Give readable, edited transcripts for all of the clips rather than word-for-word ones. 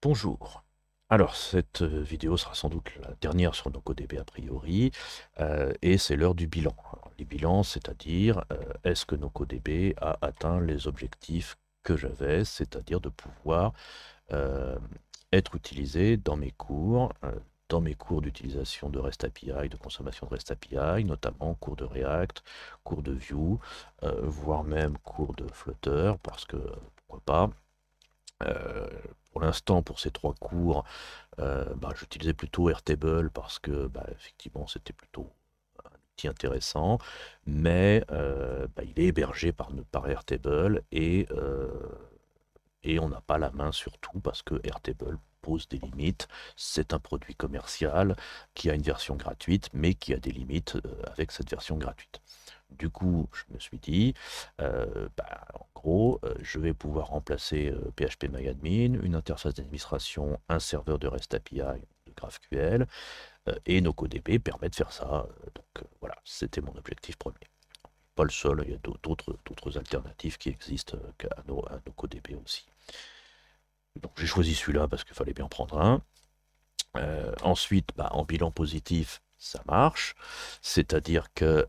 Bonjour. Alors, cette vidéo sera sans doute la dernière sur NocoDB a priori, et c'est l'heure du bilan. Alors, les bilans, c'est-à-dire, est-ce que NocoDB a atteint les objectifs que j'avais, c'est-à-dire de pouvoir euh, être utilisé dans mes cours d'utilisation de REST API, de consommation de REST API, notamment cours de React, cours de Vue, voire même cours de Flutter, parce que pourquoi pas. Euh, pour l'instant, pour ces trois cours, j'utilisais plutôt Airtable parce que effectivement c'était plutôt un outil intéressant, mais il est hébergé par Airtable et on n'a pas la main sur tout parce que Airtable pose des limites. C'est un produit commercial qui a une version gratuite, mais qui a des limites avec cette version gratuite. Du coup, je me suis dit, en gros, je vais pouvoir remplacer PHPMyAdmin, une interface d'administration, un serveur de REST API, de GraphQL, et NocoDB permet de faire ça. Voilà, c'était mon objectif premier. Pas le seul, il y a d'autres alternatives qui existent à NocoDB aussi. Donc j'ai choisi celui-là parce qu'il fallait bien prendre un. Ensuite, en bilan positif, ça marche, c'est-à-dire que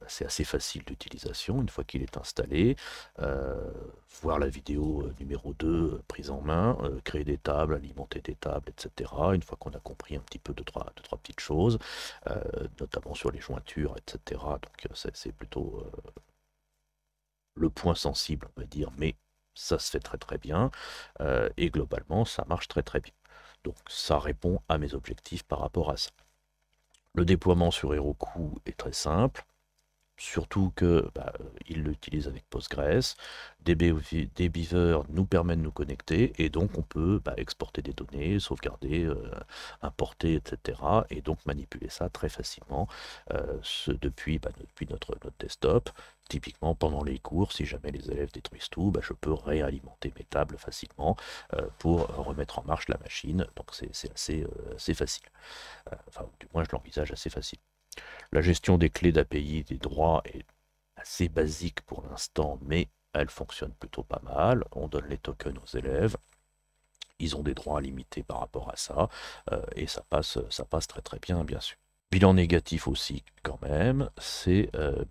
c'est assez facile d'utilisation une fois qu'il est installé. Euh, Voir la vidéo numéro 2 prise en main, créer des tables, alimenter des tables, etc. Une fois qu'on a compris un petit peu deux, trois petites choses, euh, notamment sur les jointures, etc. Donc c'est plutôt le point sensible, on va dire, mais ça se fait très très bien, et globalement, ça marche très très bien. Donc ça répond à mes objectifs par rapport à ça. Le déploiement sur Heroku est très simple, surtout que il l'utilise avec Postgres. DBeaver nous permet de nous connecter et donc on peut exporter des données, sauvegarder, importer, etc. Et donc manipuler ça très facilement depuis notre desktop. Typiquement pendant les cours, si jamais les élèves détruisent tout, je peux réalimenter mes tables facilement pour remettre en marche la machine. Donc c'est assez facile. Enfin, du moins je l'envisage assez facile. La gestion des clés d'API, des droits est assez basique pour l'instant, mais elle fonctionne plutôt pas mal. On donne les tokens aux élèves. Ils ont des droits limités par rapport à ça, et ça passe très très bien sûr. Bilan négatif aussi quand même, c'est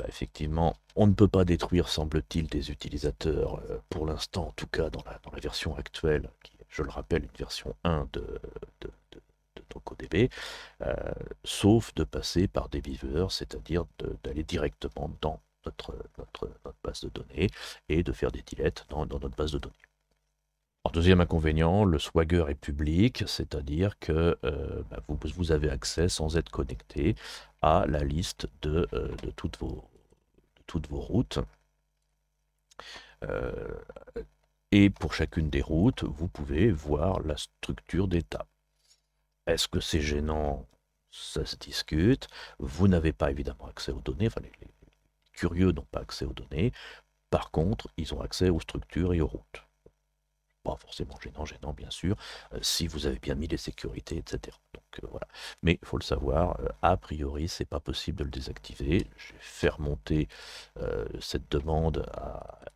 effectivement, on ne peut pas détruire, semble-t-il, des utilisateurs, pour l'instant en tout cas dans la version actuelle, qui est, je le rappelle, une version 1 de, de DocODB, euh, sauf de passer par des beavers, c'est-à-dire d'aller directement dans notre base de données et de faire des deletes dans notre base de données. Alors, deuxième inconvénient, le Swagger est public, c'est-à-dire que vous avez accès sans être connecté à la liste de toutes vos routes. Euh, et pour chacune des routes, vous pouvez voir la structure des tables. Est-ce que c'est gênant? Ça se discute. Vous n'avez pas évidemment accès aux données, enfin les curieux n'ont pas accès aux données. Par contre, ils ont accès aux structures et aux routes. Pas forcément gênant bien sûr, si vous avez bien mis les sécurités, etc. Donc voilà. Mais il faut le savoir, a priori, c'est pas possible de le désactiver. Je vais faire monter cette demande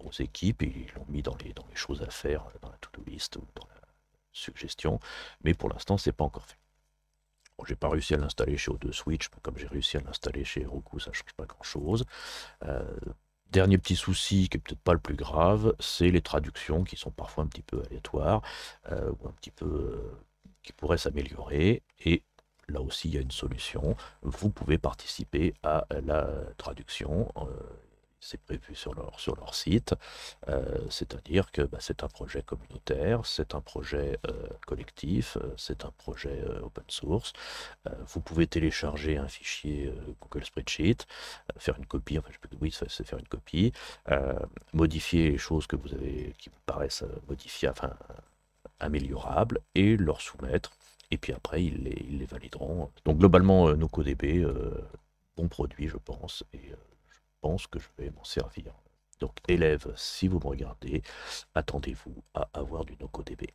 aux équipes et ils l'ont mis dans les choses à faire, dans la to-do list ou dans la suggestion, mais pour l'instant, c'est pas encore fait. Bon, j'ai pas réussi à l'installer chez O2 Switch, mais comme j'ai réussi à l'installer chez Roku, ça change pas grand-chose. Euh, Dernier petit souci, qui est peut-être pas le plus grave, c'est les traductions qui sont parfois un petit peu aléatoires, ou un petit peu qui pourraient s'améliorer. Et là aussi, il y a une solution. Vous pouvez participer à la traduction. C'est prévu sur leur site. C'est-à-dire que c'est un projet communautaire, c'est un projet collectif, c'est un projet open source. Vous pouvez télécharger un fichier Google Spreadsheet, faire une copie, enfin, oui, c'est faire une copie, modifier les choses que vous avez, qui vous paraissent modifiables, enfin, améliorables, et leur soumettre. Et puis après, ils les valideront. Donc globalement, NocoDB, bon produit, je pense, et je pense que je vais m'en servir. Donc élèves, si vous me regardez, attendez-vous à avoir du NocoDB.